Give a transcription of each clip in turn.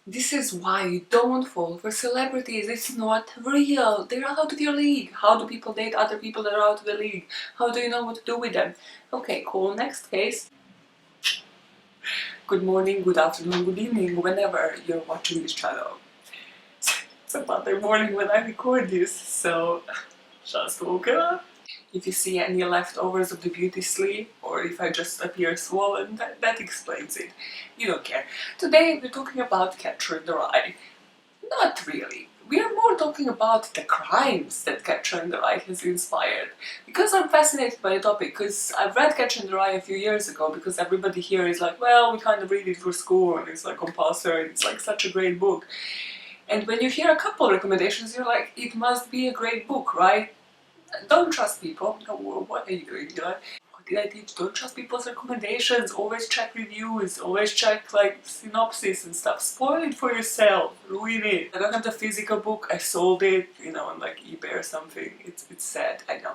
This is why you don't fall for celebrities. It's not real. They're out of your league. How do people date other people that are out of the league? How do you know what to do with them? Okay, cool. Next case. Good morning, good afternoon, good evening, whenever you're watching this channel. It's a Monday morning when I record this, so just woke up. If you see any leftovers of the beauty sleep, or if I just appear swollen, that explains it. You don't care. Today we're talking about Catcher in the Rye. Not really. We are more talking about the crimes that Catcher in the Rye has inspired. Because I'm fascinated by the topic, because I've read Catcher in the Rye a few years ago, because everybody here is like, well, we kind of read it for school, and it's like compulsory, and it's like such a great book. And when you hear a couple recommendations, you're like, it must be a great book, right? Don't trust people. No, what are you doing? What did I teach? Don't trust people's recommendations. Always check reviews. Always check like synopsis and stuff. Spoil it for yourself. Ruin it. I don't have the physical book. I sold it, on like eBay or something. It's sad. I know.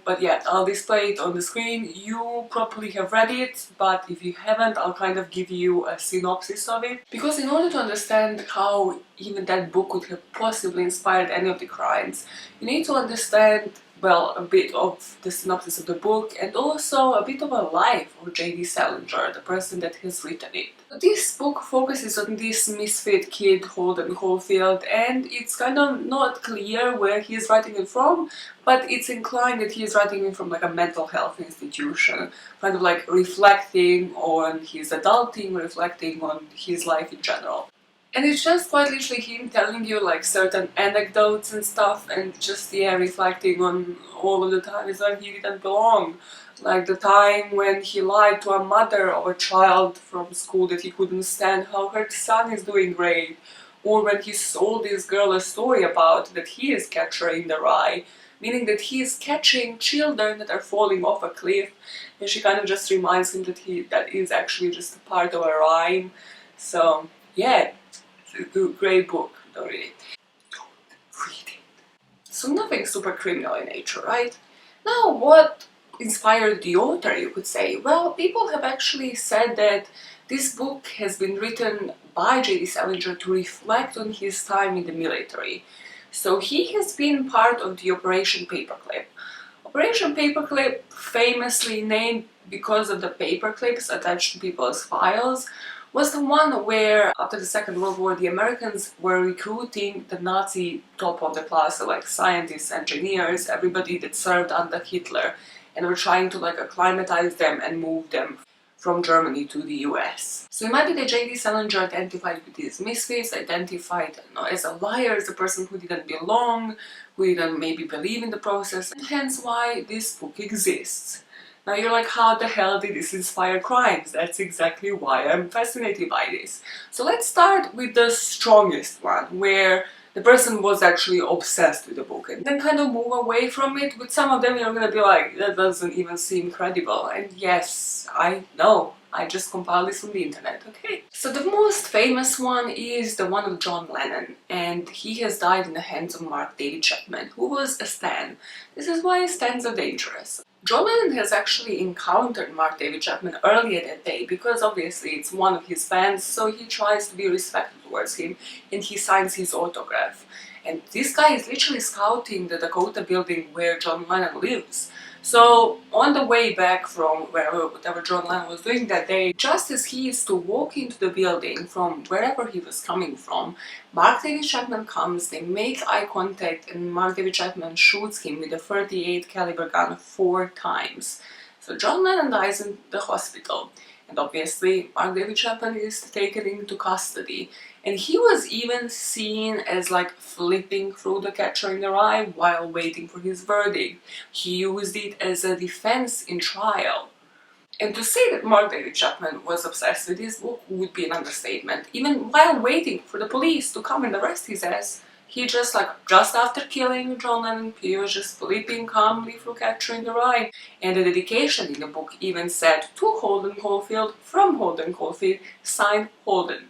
But yeah, I'll display it on the screen. You probably have read it, but if you haven't, I'll kind of give you a synopsis of it. Because in order to understand how even that book could have possibly inspired any of the crimes, you need to understand, well, a bit of the synopsis of the book and also a bit of a life of J.D. Salinger, the person that has written it. This book focuses on this misfit kid, Holden Caulfield, and it's kind of not clear where he's writing it from, but it's inclined that he's writing it from like a mental health institution, kind of like reflecting on his adulting, reflecting on his life in general. And it's just quite literally him telling you like certain anecdotes and stuff, and just, yeah, reflecting on all of the times when he didn't belong. Like the time when he lied to a mother of a child from school that he couldn't stand how her son is doing great. Or when he sold this girl a story about that he is Catcher in the Rye, meaning that he is catching children that are falling off a cliff, and she kind of just reminds him that that is actually just a part of a rhyme. So yeah, it's a great book, don't read it. Don't read it. So nothing super criminal in nature, right? Now what inspired the author, you could say? Well, people have actually said that this book has been written by J.D. Salinger to reflect on his time in the military. So he has been part of the Operation Paperclip. Operation Paperclip, famously named because of the paperclips attached to people's files, was the one where, after the Second World War, the Americans were recruiting the Nazi top of the class, so like scientists, engineers, everybody that served under Hitler, and were trying to like acclimatize them and move them from Germany to the US. So it might be that J.D. Salinger identified with these misfits, identified as a liar, as a person who didn't belong, who didn't maybe believe in the process, and hence why this book exists. Now you're like, how the hell did this inspire crimes? That's exactly why I'm fascinated by this. So let's start with the strongest one, where the person was actually obsessed with the book, and then kind of move away from it. With some of them you're gonna be like, that doesn't even seem credible. And yes, I know, I just compiled this from the internet, okay? So the most famous one is the one of John Lennon, and he has died in the hands of Mark David Chapman, who was a Stan. This is why Stans are dangerous. John Lennon has actually encountered Mark David Chapman earlier that day, because obviously it's one of his fans, so he tries to be respectful towards him and he signs his autograph. And this guy is literally scouting the Dakota building where John Lennon lives. So on the way back from whatever John Lennon was doing that day, just as he is to walk into the building from wherever he was coming from, Mark David Chapman comes, they make eye contact, and Mark David Chapman shoots him with a .38 caliber gun 4 times. So John Lennon dies in the hospital, and obviously Mark David Chapman is taken into custody. And he was even seen as like flipping through the Catcher in the Rye while waiting for his verdict. He used it as a defense in trial. And to say that Mark David Chapman was obsessed with this book would be an understatement. Even while waiting for the police to come and arrest his ass, he just after killing John Lennon, he was just flipping calmly through Catcher in the Rye. And the dedication in the book even said, to Holden Caulfield, from Holden Caulfield, signed Holden.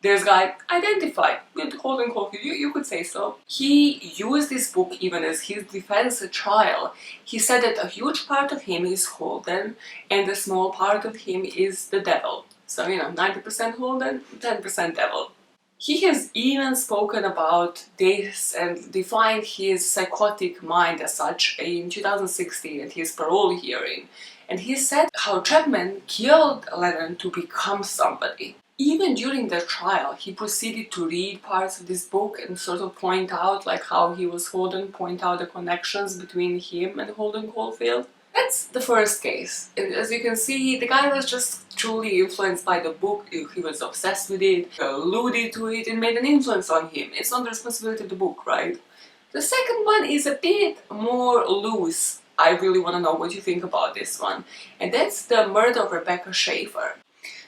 This guy identified with Holden Caulfield, you could say so. He used this book even as his defense at trial. He said that a huge part of him is Holden and a small part of him is the devil. So, you know, 90% Holden, 10% devil. He has even spoken about this and defined his psychotic mind as such in 2016 at his parole hearing. And he said how Chapman killed Lennon to become somebody. Even during the trial, he proceeded to read parts of this book and sort of point out like how he was Holden, point out the connections between him and Holden Caulfield. That's the first case. And as you can see, the guy was just truly influenced by the book. He was obsessed with it, alluded to it, and made an influence on him. It's not the responsibility of the book, right? The second one is a bit more loose. I really want to know what you think about this one. And that's the murder of Rebecca Schaeffer.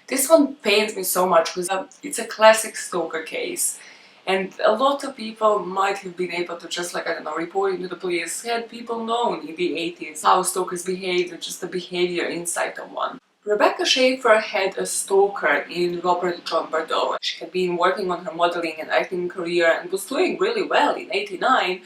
This one pains me so much because it's a classic stalker case. And a lot of people might have been able to just, like, I don't know, reporting to the police. Had people known in the 80s how stalkers behaved and just the behavior inside of one. Rebecca Schaeffer had a stalker in Robert John Bardo. She had been working on her modeling and acting career and was doing really well in '89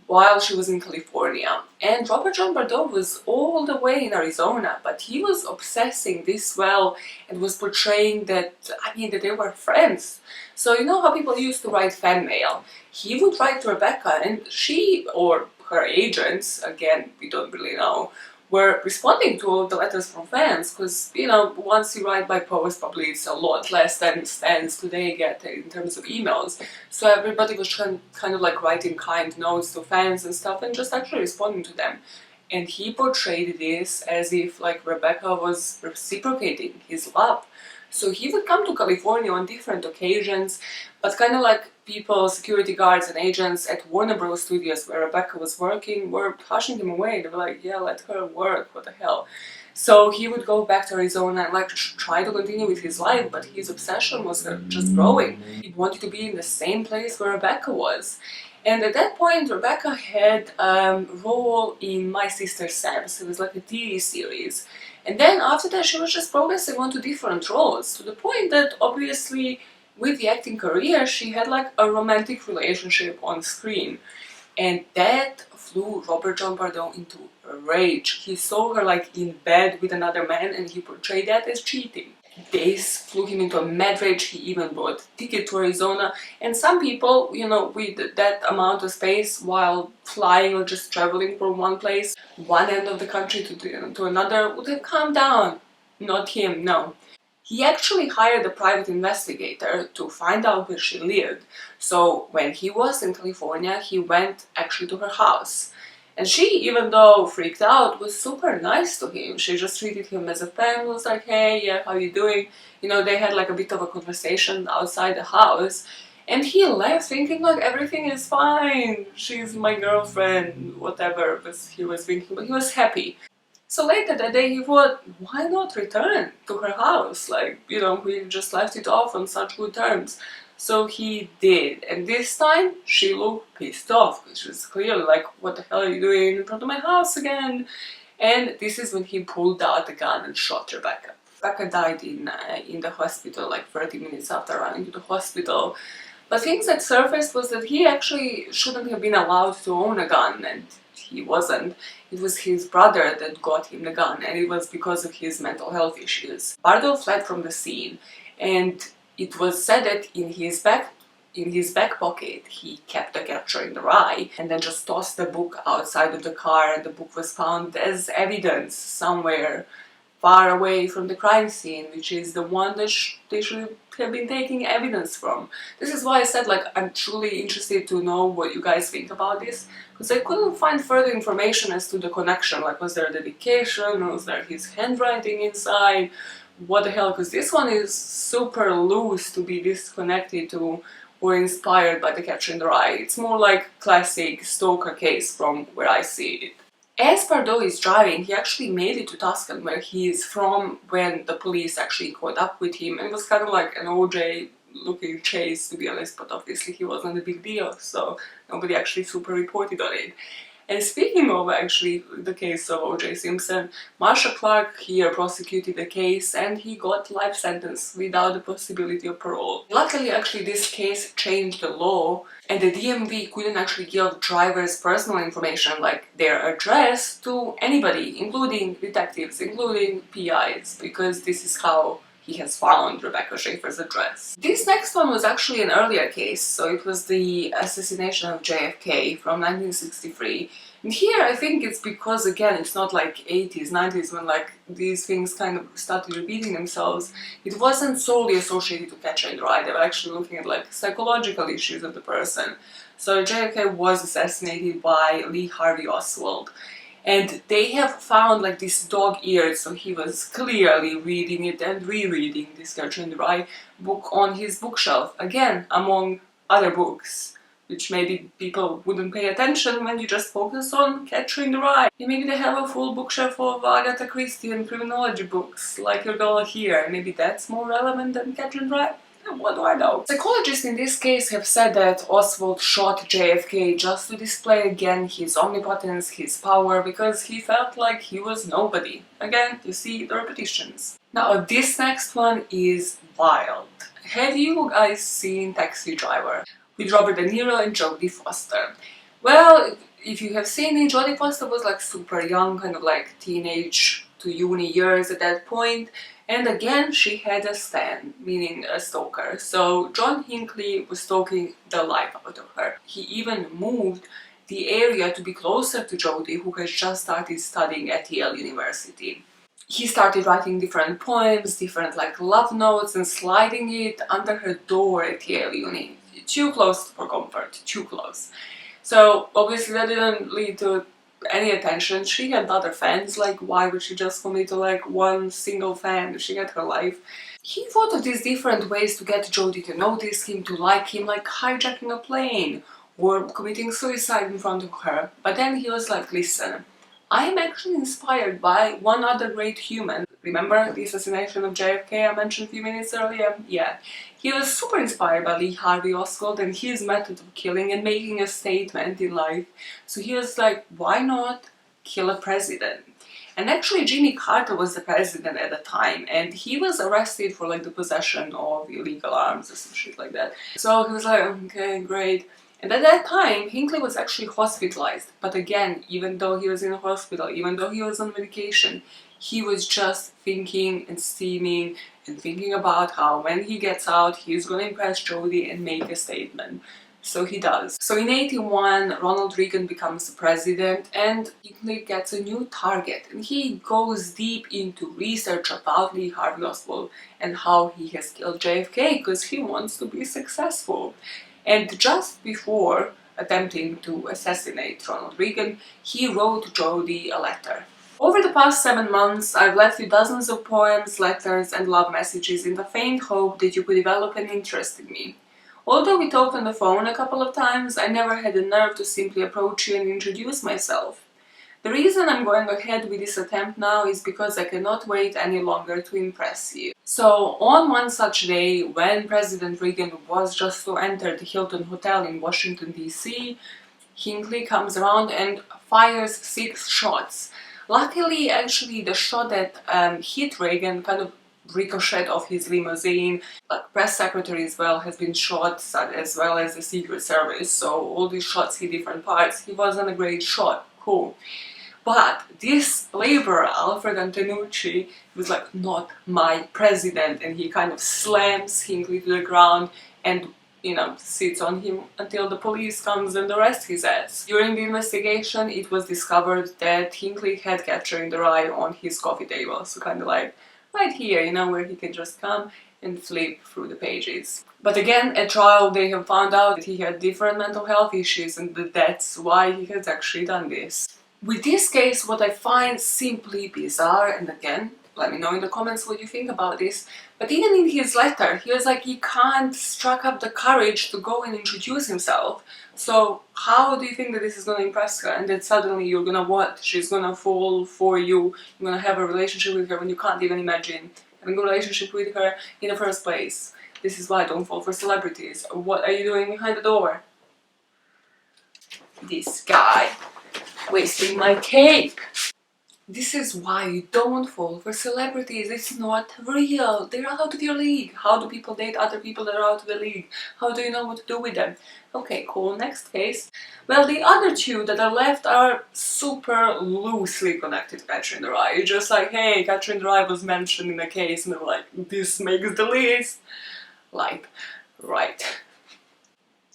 while she was in California. And Robert John Bardo was all the way in Arizona, but he was obsessing this well and was portraying that, that they were friends. So you know how people used to write fan mail? He would write to Rebecca and she, or her agents, again, we don't really know, were responding to all the letters from fans because, you know, once you write by post, probably it's a lot less than stands today get in terms of emails. So everybody was kind of like writing kind notes to fans and stuff and just actually responding to them. And he portrayed this as if like Rebecca was reciprocating his love. So he would come to California on different occasions, but kind of like people, security guards and agents at Warner Bros. Studios where Rebecca was working were pushing him away. They were like, yeah, let her work, what the hell. So he would go back to Arizona and like try to continue with his life, but his obsession was just growing. He wanted to be in the same place where Rebecca was. And at that point, Rebecca had a role in My Sister Sam's. It was like a TV series. And then after that, she was just progressing onto different roles, to the point that obviously with the acting career, she had like a romantic relationship on screen. And that flew Robert John Bardo into a rage. He saw her like in bed with another man and he portrayed that as cheating. This flew him into a mad rage. He even bought a ticket to Arizona, and some people, you know, with that amount of space while flying or just traveling from one place, one end of the country to another, would have calmed down. Not him, no. He actually hired a private investigator to find out where she lived. So when he was in California, he went actually to her house. And she, even though freaked out, was super nice to him. She just treated him as a friend, was like, hey, yeah, how you doing? You know, they had like a bit of a conversation outside the house. And he left thinking like everything is fine. She's my girlfriend, whatever he was thinking, but he was happy. So later that day he thought, why not return to her house? Like, you know, we just left it off on such good terms. So he did, and this time she looked pissed off, which was clearly like, what the hell are you doing in front of my house again? And this is when he pulled out the gun and shot Rebecca. Rebecca died in the hospital like 30 minutes after running to the hospital. But things that surfaced was that he actually shouldn't have been allowed to own a gun, and he wasn't. It was his brother that got him the gun, and it was because of his mental health issues. Bardo fled from the scene, and it was said that in his back pocket he kept the Catcher in the Rye and then just tossed the book outside of the car, and the book was found as evidence somewhere far away from the crime scene, which is the one that they should have been taking evidence from. This is why I said, like, I'm truly interested to know what you guys think about this, because I couldn't find further information as to the connection. Like, was there a dedication, was there his handwriting inside? What the hell, because this one is super loose to be disconnected to or inspired by the Catcher in the Rye. It's more like classic stalker case from where I see it. As Bardo is driving, he actually made it to Tuscan, where he is from, when the police actually caught up with him, and it was kind of like an OJ looking chase, to be honest, but obviously he wasn't a big deal, so nobody actually super reported on it. And speaking of actually the case of O.J. Simpson, Maja Clark here prosecuted the case and he got life sentence without the possibility of parole. Luckily, actually, this case changed the law and the DMV couldn't actually give drivers personal information like their address to anybody, including detectives, including PIs, because this is how he has found Rebecca Schaeffer's address. This next one was actually an earlier case, so it was the assassination of JFK from 1963. And here I think it's because, again, it's not like 80s, 90s when like these things kind of started repeating themselves. It wasn't solely associated to catch and ride, they were actually looking at like psychological issues of the person. So JFK was assassinated by Harvey Oswald. And they have found like this dog eared, so he was clearly reading it and rereading this Catcher in the Rye book on his bookshelf, again, among other books, which maybe people wouldn't pay attention when you just focus on Catcher in the Rye. And maybe they have a full bookshelf of Agatha Christie and criminology books, like your girl here, maybe that's more relevant than Catcher in the Rye? What do I know? Psychologists in this case have said that Oswald shot JFK just to display again his omnipotence, his power, because he felt like he was nobody. Again, you see the repetitions. Now, this next one is wild. Have you guys seen Taxi Driver with Robert De Niro and Jodie Foster? Well, if you have seen it, Jodie Foster was like super young, kind of like teenage to uni years at that point. And again, she had a stan, meaning a stalker. So Johnhinckley was stalking the life out of her. He even moved the area to be closer to Jodie, who has just started studying at Yale University. He started writing different poems, different like love notes, and sliding it under her door at Yale Uni. Too close for comfort, too close. So obviously that didn't lead to any attention. She had other fans, like why would she just commit to like one single fan? She had her life. He thought of these different ways to get Jodie to notice him, to like him, like hijacking a plane or committing suicide in front of her. But then he was like, listen, I am actually inspired by one other great human. Remember the assassination of JFK I mentioned a few minutes earlier? Yeah. He was super inspired by Harvey Oswald and his method of killing and making a statement in life. So he was like, why not kill a president? And actually Jimmy Carter was the president at the time, and he was arrested for like the possession of illegal arms or some shit like that. So he was like, okay, great. And at that time, Hinkley was actually hospitalized. But again, even though he was in a hospital, even though he was on medication, he was just thinking and steaming and thinking about how when he gets out, he's gonna impress Jodie and make a statement. So he does. So in 81, Ronald Reagan becomes the president and Hinkley gets a new target. And he goes deep into research about Harvey Oswald and how he has killed JFK because he wants to be successful. And just before attempting to assassinate Ronald Reagan, he wrote Jodie a letter. Over the past 7 months, I've left you dozens of poems, letters and love messages in the faint hope that you could develop an interest in me. Although we talked on the phone a couple of times, I never had the nerve to simply approach you and introduce myself. The reason I'm going ahead with this attempt now is because I cannot wait any longer to impress you. So, on one such day, when President Reagan was just to enter the Hilton Hotel in Washington, D.C., Hinkley comes around and fires 6 shots. Luckily, actually, the shot that hit Reagan kind of ricocheted off his limousine. Like, press secretary as well has been shot, as well as the Secret Service, so all these shots hit different parts. He wasn't a great shot, cool. But this laborer, Alfred Antonucci, was like, not my president, and he kind of slams Hinkley to the ground and, you know, sits on him until the police comes and arrests his ass. During the investigation, it was discovered that Hinkley had Catcher in the Rye on his coffee table, so kind of like right here, you know, where he can just come and flip through the pages. But again, at trial, they have found out that he had different mental health issues and that that's why he has actually done this. With this case, what I find simply bizarre, and again, let me know in the comments what you think about this, but even in his letter, he was like, he can't struck up the courage to go and introduce himself. So how do you think that this is going to impress her? And then suddenly you're going to what? She's going to fall for you, you're going to have a relationship with her when you can't even imagine having a relationship with her in the first place. This is why I don't fall for celebrities. What are you doing behind the door? This guy. Wasting my cake. This is why you don't fall for celebrities. It's not real. They're out of your league. How do people date other people that are out of the league? How do you know what to do with them? Okay, cool. Next case. Well, the other two that are left are super loosely connected to Catcher in the Rye. You're just like, hey, Catcher in the Rye was mentioned in the case, and they're like, this makes the list. Like, right.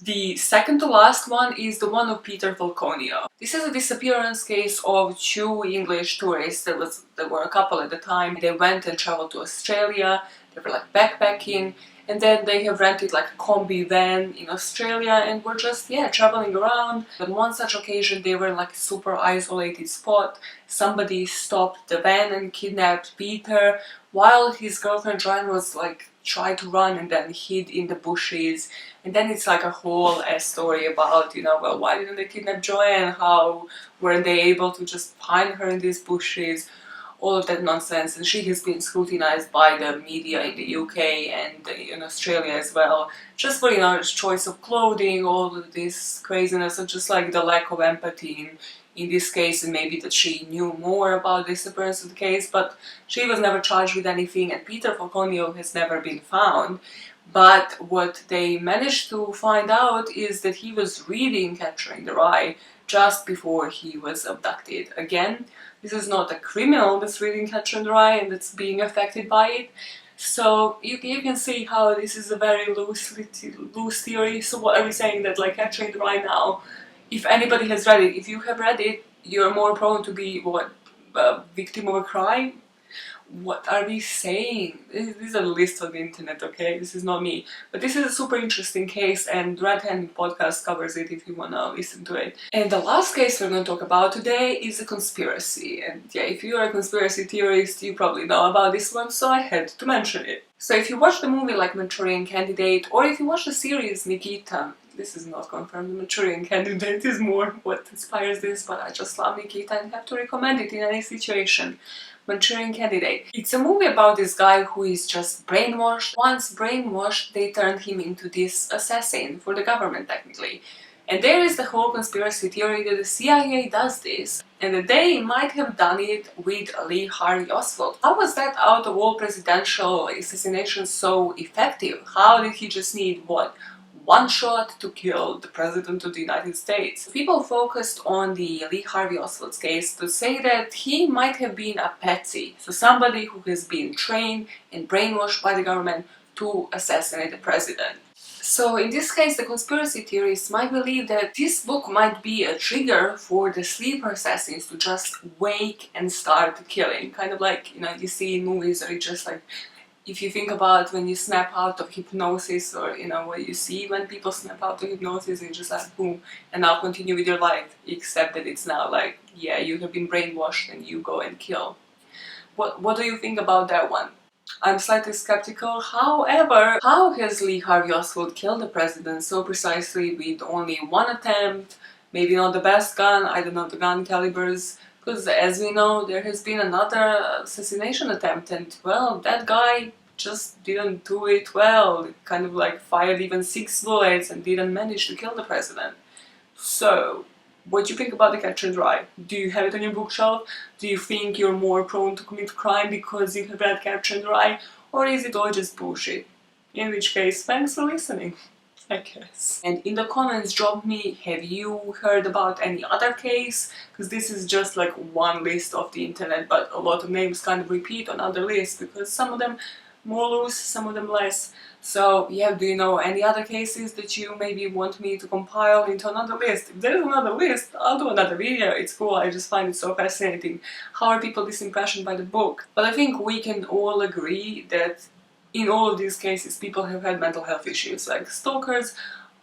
The second to last one is the one of Peter Falconia. This is a disappearance case of two English tourists. There were a couple at the time. They went and traveled to Australia. They were like backpacking, and then they have rented like a combi van in Australia and were just, yeah, traveling around. On one such occasion they were in like a super isolated spot. Somebody stopped the van and kidnapped Peter while his girlfriend Joanne was like tried to run and then hid in the bushes. And then it's like a whole story about, you know, well, why didn't they kidnap Joanne? How were they able to just find her in these bushes? All of that nonsense. And she has been scrutinized by the media in the UK and in Australia as well, just for, you know, choice of clothing, all of this craziness, and just like the lack of empathy in this case, and maybe that she knew more about the disappearance of the case, but she was never charged with anything, and Peter Falconio has never been found. But what they managed to find out is that he was reading Catcher in the Rye just before he was abducted. Again, this is not a criminal that's reading Catcher in the Rye and that's being affected by it. So you can see how this is a very loose theory. So what are we saying, that like Catcher in the Rye now, if anybody has read it, if you have read it, you're more prone to be, what, a victim of a crime? What are we saying? These are lists on the internet, okay? This is not me. But this is a super interesting case, and Red Hand podcast covers it if you wanna listen to it. And the last case we're gonna talk about today is a conspiracy. And yeah, if you're a conspiracy theorist, you probably know about this one, so I had to mention it. So if you watch the movie like Manchurian Candidate, or if you watch the series Nikita, this is not confirmed, the Manchurian Candidate is more what inspires this, but I just love Nikita and have to recommend it in any situation. Manchurian Candidate. It's a movie about this guy who is just brainwashed. Once brainwashed, they turned him into this assassin for the government, technically. And there is the whole conspiracy theory that the CIA does this, and that they might have done it with Lee Harvey Oswald. How was that out of all presidential assassinations so effective? How did he just need, what, one shot to kill the President of the United States? People focused on the Lee Harvey Oswald's case to say that he might have been a patsy, so somebody who has been trained and brainwashed by the government to assassinate the president. So in this case, the conspiracy theorists might believe that this book might be a trigger for the sleeper assassins to just wake and start killing. Kind of like, you know, you see in movies, or just like, if you think about when you snap out of hypnosis, or you know what you see when people snap out of hypnosis, and just like boom, and now continue with your life, except that it's now like, yeah, you have been brainwashed and you go and kill. What do you think about that one? I'm slightly skeptical. However, how has Lee Harvey Oswald killed the president so precisely with only one attempt? Maybe not the best gun, I don't know the gun calibers. Because as we know, there has been another assassination attempt, and well, that guy just didn't do it well. It kind of like fired even 6 bullets and didn't manage to kill the president. So, what do you think about the Catcher in the Rye? Do you have it on your bookshelf? Do you think you're more prone to commit crime because you have read Catcher in the Rye? Or is it all just bullshit? In which case, thanks for listening, I guess. And in the comments, drop me, have you heard about any other case? Because this is just like one list of the internet, but a lot of names kind of repeat on other lists, because some of them more loose, some of them less. So yeah, do you know any other cases that you maybe want me to compile into another list? If there's another list, I'll do another video. It's cool, I just find it so fascinating. How are people disimpressioned by the book? But I think we can all agree that in all of these cases, people have had mental health issues. Like, stalkers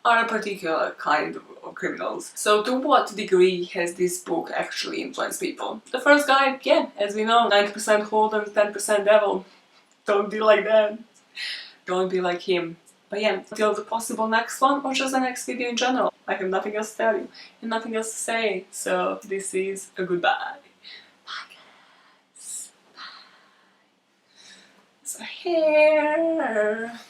are a particular kind of criminals. So to what degree has this book actually influenced people? The first guy, yeah, as we know, 90% Holden, 10% devil. Don't be like that. Don't be like him. But yeah, until the possible next one, or just the next video in general. I have nothing else to tell you, and nothing else to say, so this is a goodbye. Bye guys. Bye. So here.